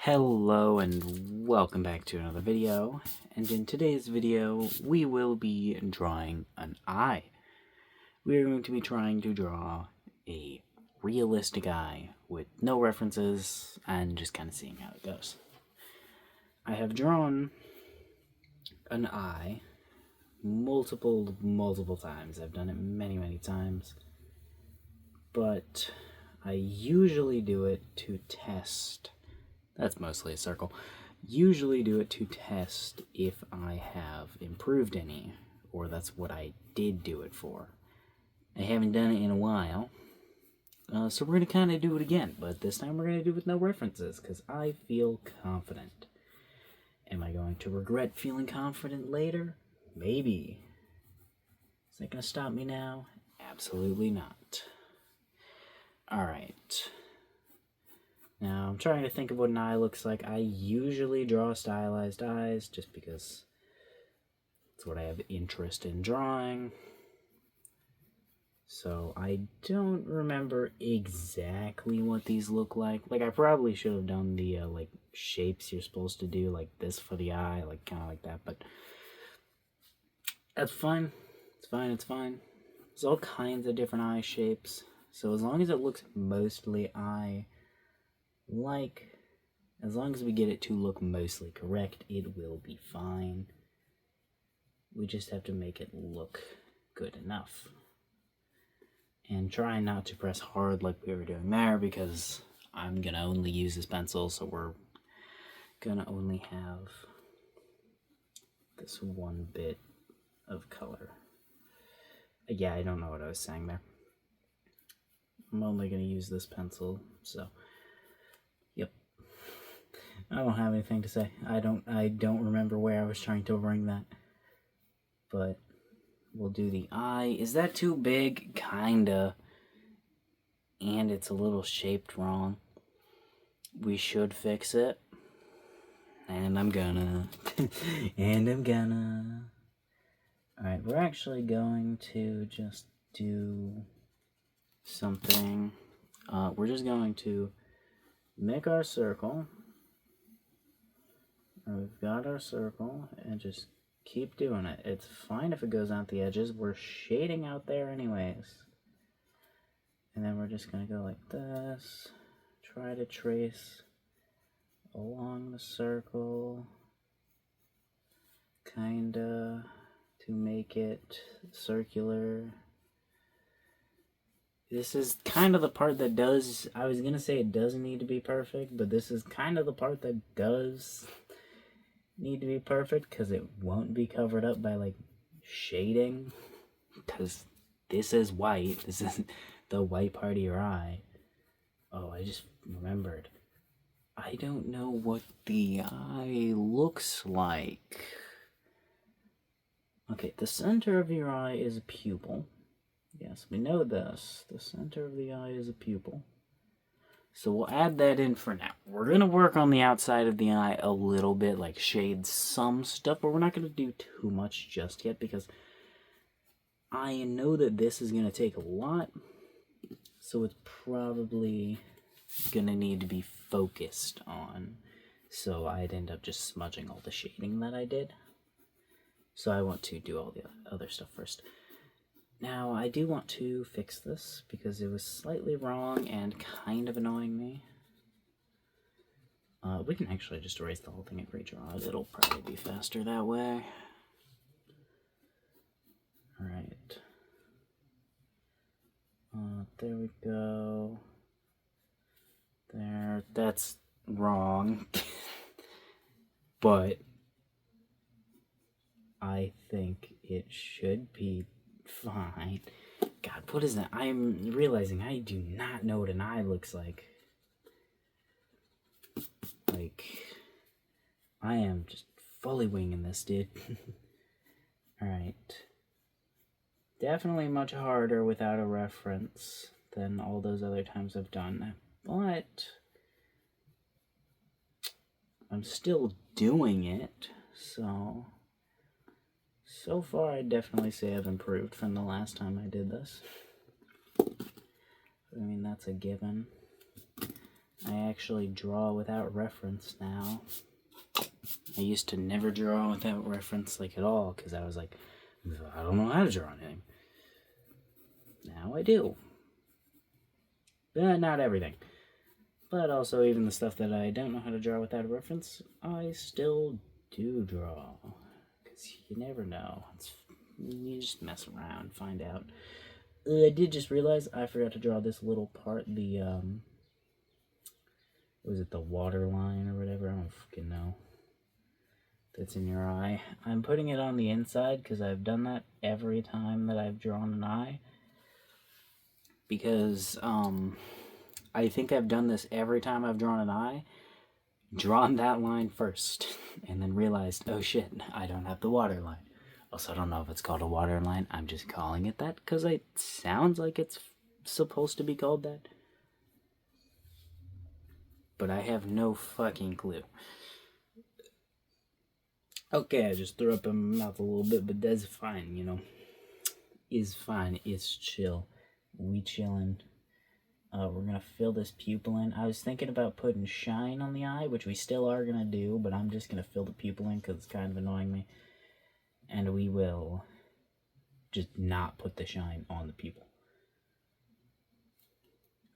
Hello and welcome back to another video, and in today's video we will be drawing an eye. We are going to be trying to draw a realistic eye with no references and just kind of seeing how it goes. I have drawn an eye multiple times. I've done it many times, but I usually do it to test. That's mostly a circle. Usually do it to test if I have improved any, or that's what I did do it for. I haven't done it in a while, so we're going to kind of do it again, but this time we're going to do it with no references, because I feel confident. Am I going to regret feeling confident later? Maybe. Is that going to stop me now? Absolutely not. Alright. Now, I'm trying to think of what an eye looks like. I usually draw stylized eyes just because it's what I have interest in drawing. So, I don't remember exactly what these look like. Like, I probably should have done the, shapes you're supposed to do, like this for the eye, like, kind of like that, but that's fine. It's fine. There's all kinds of different eye shapes, so as long as it looks mostly eye-like, as long as we get it to look mostly correct, it will be fine. We just have to make it look good enough. And try not to press hard like we were doing there, because I'm going to only use this pencil, so we're going to only have this one bit of color. Yeah, I don't know what I was saying there. I'm only going to use this pencil, so yep. I don't have anything to say. I don't remember where I was trying to bring that. But we'll do the eye. Is that too big? Kinda. And it's a little shaped wrong. We should fix it. And I'm gonna. Alright, we're actually going to just do something. We're just going to make our circle. We've got our circle, and just keep doing it. It's fine if it goes out the edges. We're shading out there anyways. And then we're just going to go like this. Try to trace along the circle. Kinda to make it circular. This is kind of the part that does, I was going to say it doesn't need to be perfect, but this is kind of the part that does need to be perfect, because it won't be covered up by, like, shading, because this is white. This is the white part of your eye. Oh, I just remembered. I don't know what the eye looks like. Okay, the center of your eye is a pupil. Yes, we know this. The center of the eye is a pupil. So we'll add that in for now. We're going to work on the outside of the eye a little bit, like shade some stuff, but we're not going to do too much just yet, because I know that this is going to take a lot, so it's probably going to need to be focused on. So I'd end up just smudging all the shading that I did. So I want to do all the other stuff first. Now, I do want to fix this, because it was slightly wrong and kind of annoying me. We can actually just erase the whole thing and redraw it. It'll probably be faster that way. Alright. There we go. There. That's wrong. But I think it should be fine. God, what is that? I'm realizing I do not know what an eye looks like. Like, I am just fully winging this, dude. Alright. Definitely much harder without a reference than all those other times I've done. But I'm still doing it, so far I'd definitely say I've improved from the last time I did this. I mean, that's a given. I actually draw without reference now. I used to never draw without reference, like, at all, because I was like, I don't know how to draw anything. Now I do. Not everything. But also, even the stuff that I don't know how to draw without a reference, I still do draw. Because you never know. You just mess around, find out. I did just realize I forgot to draw this little part, was it the water line or whatever? I don't fucking know. That's in your eye. I'm putting it on the inside because I've done that every time that I've drawn an eye. Because, I think I've done this every time I've drawn an eye. Drawn that line first, and then realized, oh shit, I don't have the water line. Also, I don't know if it's called a water line. I'm just calling it that because it sounds like it's supposed to be called that. But I have no fucking clue. Okay, I just threw up in my mouth a little bit, but that's fine, you know. Is fine. It's chill. We chillin'. We're gonna fill this pupil in. I was thinking about putting shine on the eye, which we still are gonna do, but I'm just gonna fill the pupil in because it's kind of annoying me. And we will just not put the shine on the pupil.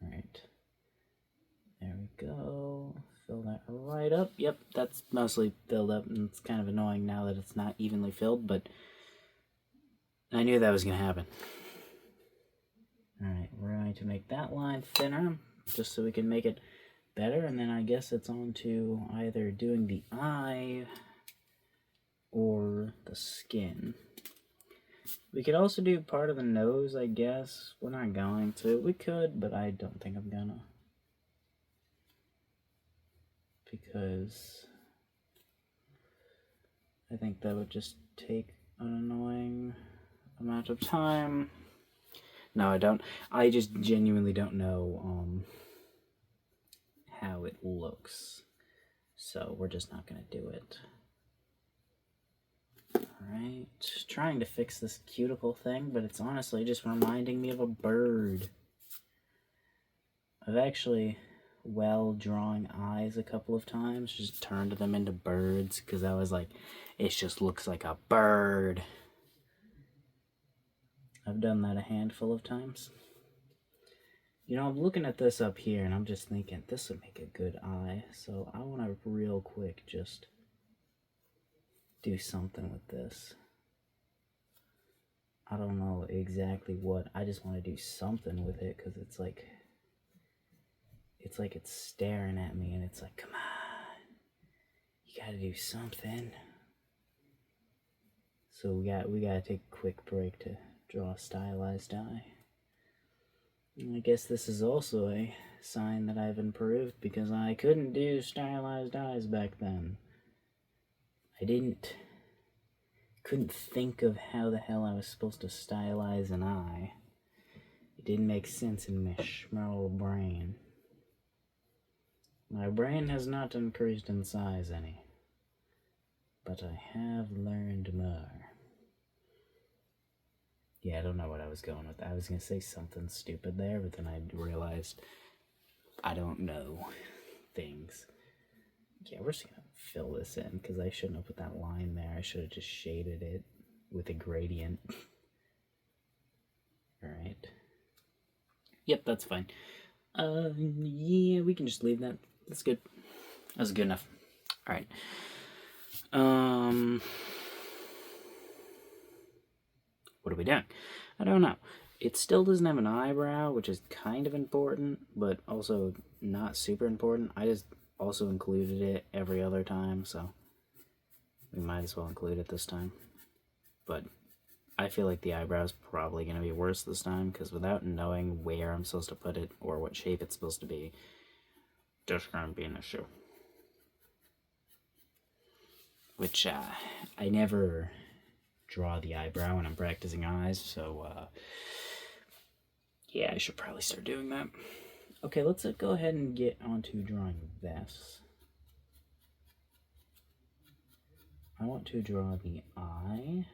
Alright. There we go. Fill that right up. Yep, that's mostly filled up, and it's kind of annoying now that it's not evenly filled, but I knew that was gonna happen. Alright, we're going to make that line thinner, just so we can make it better, and then I guess it's on to either doing the eye or the skin. We could also do part of the nose, I guess. We're not going to. We could, but I don't think I'm gonna. Because I think that would just take an annoying amount of time. No, I don't. I just genuinely don't know how it looks. So we're just not going to do it. Alright. Trying to fix this cuticle thing, but it's honestly just reminding me of a bird. I've actually, while drawing eyes a couple of times, just turned them into birds because I was like, it just looks like a bird. I've done that a handful of times. You know, I'm looking at this up here and I'm just thinking, this would make a good eye. So I want to real quick just do something with this. I don't know exactly what. I just want to do something with it because it's like it's staring at me and it's like, come on, you gotta do something. So we gotta take a quick break to draw a stylized eye. And I guess this is also a sign that I've improved because I couldn't do stylized eyes back then. I couldn't think of how the hell I was supposed to stylize an eye. It didn't make sense in my schmerl brain. My brain has not increased in size any, but I have learned more. Yeah, I don't know what I was going with. I was going to say something stupid there, but then I realized I don't know things. Yeah, we're just going to fill this in, because I shouldn't have put that line there. I should have just shaded it with a gradient. Alright. Yep, that's fine. Yeah, we can just leave that. That's good. That's good enough. Alright. What are we doing? I don't know. It still doesn't have an eyebrow, which is kind of important, but also not super important. I just also included it every other time, so we might as well include it this time. But I feel like the eyebrow is probably going to be worse this time, because without knowing where I'm supposed to put it or what shape it's supposed to be, there's going to be an issue. Which, I never draw the eyebrow when I'm practicing eyes, so, yeah, I should probably start doing that. Okay, let's go ahead and get onto drawing this. I want to draw the eye.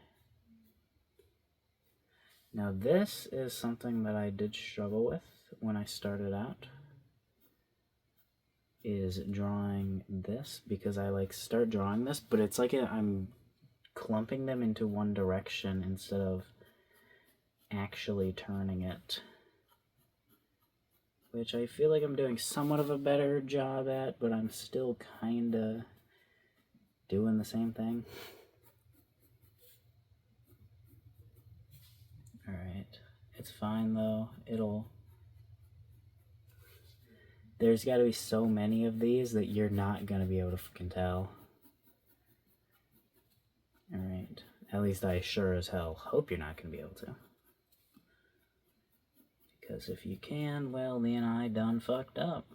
Now this is something that I did struggle with when I started out. is drawing this, because I like start drawing this, but it's like I'm clumping them into one direction instead of actually turning it, which I feel like I'm doing somewhat of a better job at, but I'm still kinda doing the same thing. Alright, it's fine though, there's gotta be so many of these that you're not gonna be able to fucking tell. Alright, at least I sure as hell hope you're not gonna be able to. Because if you can, well, then I done fucked up.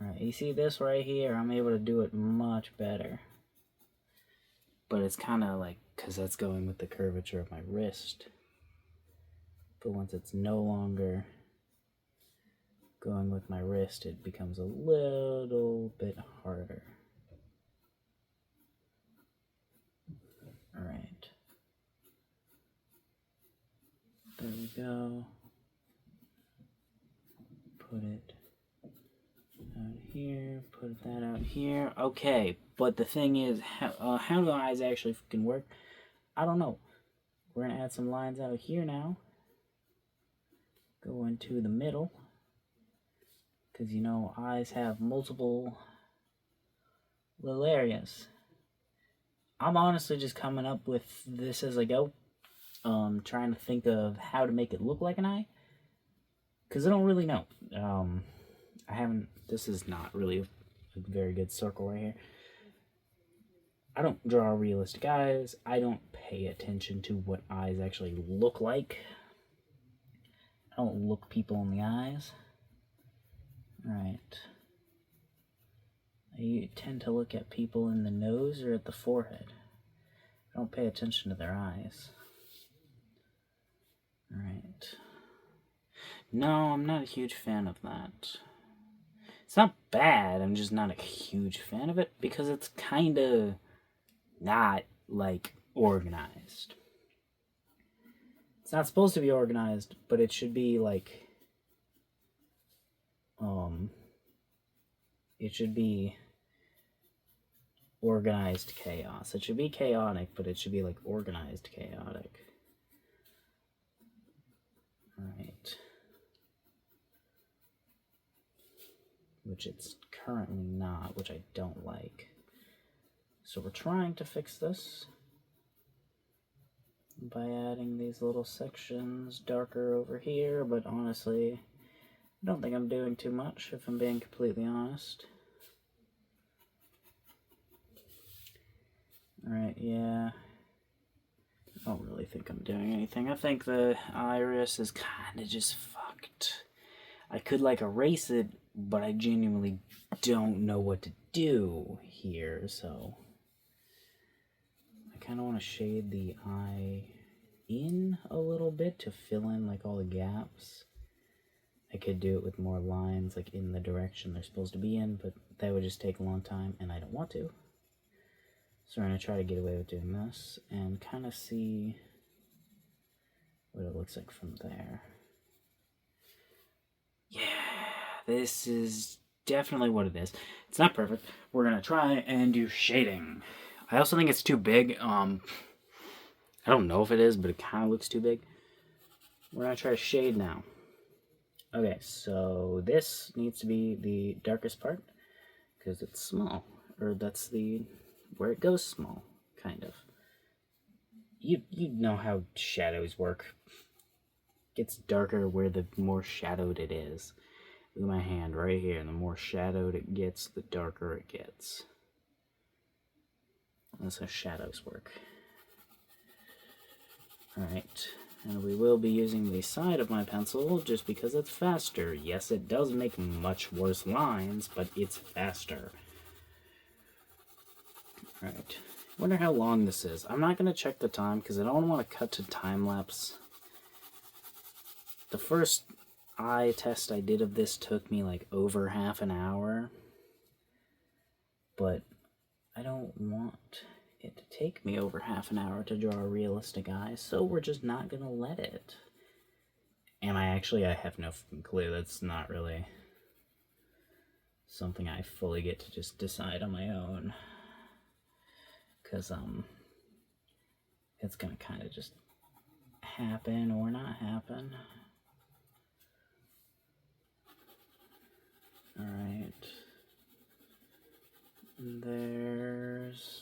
Alright, you see this right here? I'm able to do it much better. But it's kind of like, because that's going with the curvature of my wrist. But once it's no longer going with my wrist, it becomes a little bit harder. Alright. There we go. Put it out here, put that out here. Okay, but the thing is, how do eyes actually fucking work? I don't know. We're gonna add some lines out here now. Go into the middle. Because, you know, eyes have multiple little areas. I'm honestly just coming up with this as I go. Trying to think of how to make it look like an eye. Because I don't really know. This is not really a very good circle right here. I don't draw realistic eyes. I don't pay attention to what eyes actually look like. I don't look people in the eyes. Alright. I tend to look at people in the nose or at the forehead. I don't pay attention to their eyes. Alright. No, I'm not a huge fan of that. It's not bad, I'm just not a huge fan of it because it's kind of not, like, organized. It's not supposed to be organized, but it should be, like, it should be organized chaos. It should be chaotic, but it should be, like, organized chaotic. Alright. Which it's currently not, which I don't like. So we're trying to fix this by adding these little sections darker over here, but honestly, I don't think I'm doing too much, if I'm being completely honest. Alright, yeah. I don't really think I'm doing anything. I think the iris is kind of just fucked. I could, like, erase it, but I genuinely don't know what to do here, so I kind of want to shade the eye in a little bit to fill in, like, all the gaps. I could do it with more lines, like, in the direction they're supposed to be in, but that would just take a long time, and I don't want to. So we're going to try to get away with doing this, and kind of see what it looks like from there. Yeah, this is definitely what it is. It's not perfect. We're going to try and do shading. I also think it's too big. I don't know if it is, but it kind of looks too big. We're going to try to shade now. Okay, so this needs to be the darkest part, because it's small. Or that's where it goes small, kind of. You know how shadows work. It gets darker where the more shadowed it is. Look at my hand right here. The more shadowed it gets, the darker it gets. That's how shadows work. Alright, and we will be using the side of my pencil just because it's faster. Yes, it does make much worse lines, but it's faster. Alright, wonder how long this is. I'm not going to check the time because I don't want to cut to time-lapse. The first eye test I did of this took me like over half an hour. But I don't want it to take me over half an hour to draw a realistic eye, so we're just not going to let it. And I have no fucking clue. That's not really... something I fully get to just decide on my own. Because, it's gonna kind of just happen or not happen. Alright. There's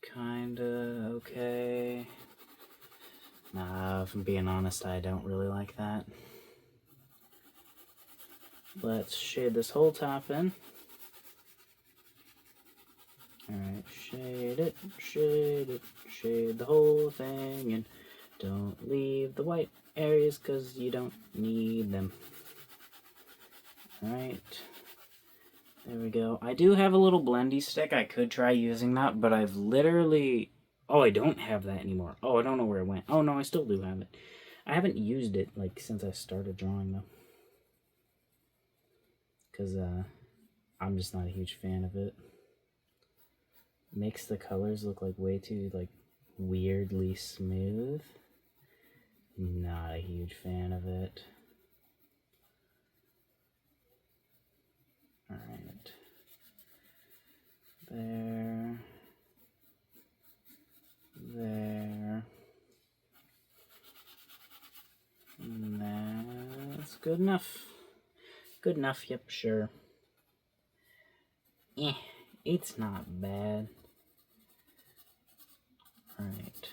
kinda okay. Nah, if I'm being honest, I don't really like that. Let's shade this whole top in. Alright, shade it, shade the whole thing in. Don't leave the white areas because you don't need them. Alright. There we go. I do have a little blendy stick. I could try using that, but I've literally... Oh, I don't have that anymore. Oh, I don't know where it went. Oh, no, I still do have it. I haven't used it, like, since I started drawing, though. Because, I'm just not a huge fan of it. Makes the colors look, like, way too, like, weirdly smooth. Not a huge fan of it. Alright. There. There. And that's good enough. Good enough, yep, sure. It's not bad. Alright.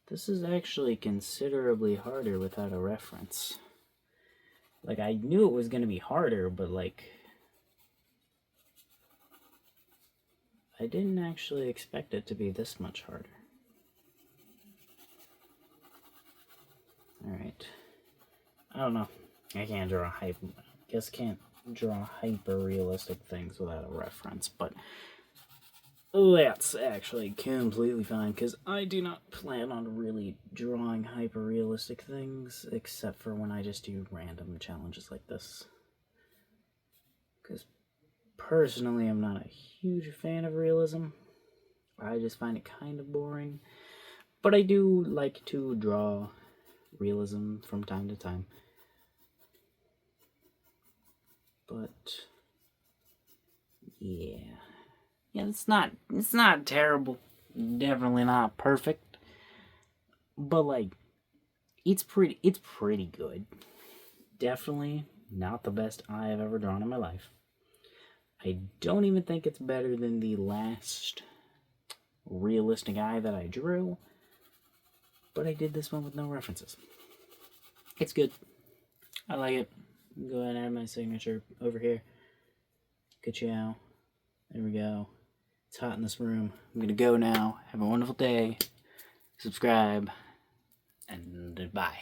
This is actually considerably harder without a reference. Like, I knew it was going to be harder, but, like... I didn't actually expect it to be this much harder. Alright. I don't know. I can't draw can't draw hyper-realistic things without a reference, but that's actually completely fine, because I do not plan on really drawing hyper-realistic things, except for when I just do random challenges like this. Because personally, I'm not a huge fan of realism. I just find it kind of boring. But I do like to draw realism from time to time. But yeah. Yeah, it's not terrible. Definitely not perfect. But like it's pretty good. Definitely not the best I have ever drawn in my life. I don't even think it's better than the last realistic eye that I drew. But I did this one with no references. It's good. I like it. Go ahead and add my signature over here. Ka-chow. There we go. It's hot in this room. I'm gonna go now. Have a wonderful day. Subscribe. And bye.